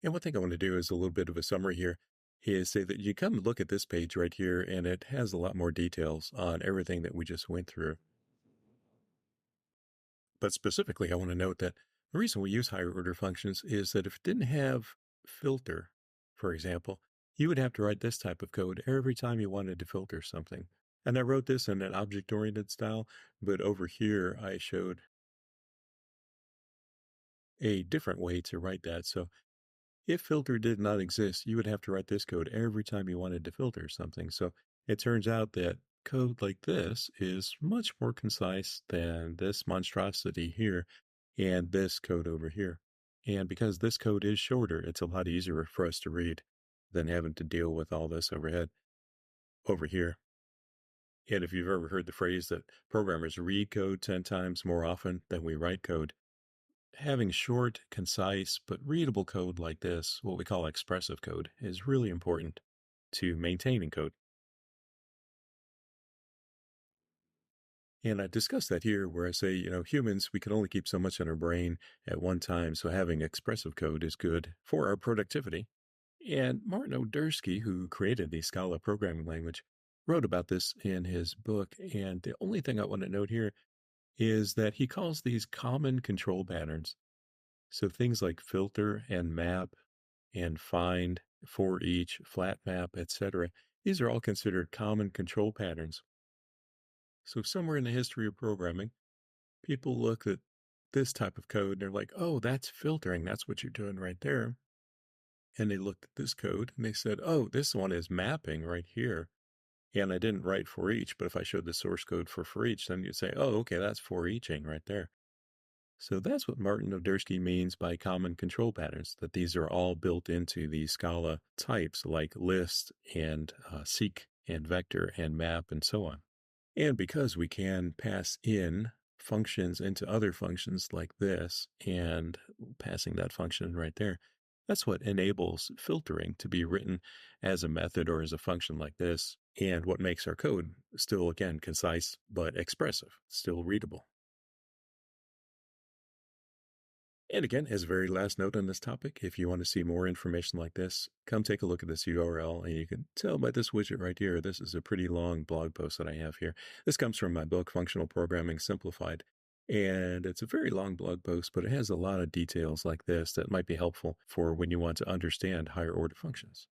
And one thing I want to do is a little bit of a summary here is say that you come look at this page right here, and it has a lot more details on everything that we just went through. But specifically, I want to note that the reason we use higher order functions is that if it didn't have filter, for example, you would have to write this type of code every time you wanted to filter something. And I wrote this in an object-oriented style, but over here I showed a different way to write that. So if filter did not exist, you would have to write this code every time you wanted to filter something. So it turns out that code like this is much more concise than this monstrosity here and this code over here. And because this code is shorter, it's a lot easier for us to read than having to deal with all this overhead over here. And if you've ever heard the phrase that programmers read code 10 times more often than we write code, having short, concise, but readable code like this, what we call expressive code, is really important to maintaining code. And I discuss that here where I say, humans, we can only keep so much in our brain at one time. So having expressive code is good for our productivity. And Martin Odersky, who created the Scala programming language, wrote about this in his book. And the only thing I want to note here is that he calls these common control patterns. So things like filter and map and find, for each, flat map, etc. These are all considered common control patterns. So somewhere in the history of programming, people look at this type of code and they're like, oh, that's filtering. That's what you're doing right there. And they looked at this code and they said, oh, this one is mapping right here. And I didn't write for each, but if I showed the source code for each, then you'd say, oh, okay, that's for eaching right there. So that's what Martin Odersky means by common control patterns, that these are all built into the Scala types like list and seek and vector and map and so on. And because we can pass in functions into other functions like this and passing that function right there, that's what enables filtering to be written as a method or as a function like this, and what makes our code still, again, concise but expressive, still readable. And again, as a very last note on this topic, if you want to see more information like this, come take a look at this URL, and you can tell by this widget right here, this is a pretty long blog post that I have here. This comes from my book, Functional Programming Simplified, and it's a very long blog post, but it has a lot of details like this that might be helpful for when you want to understand higher order functions.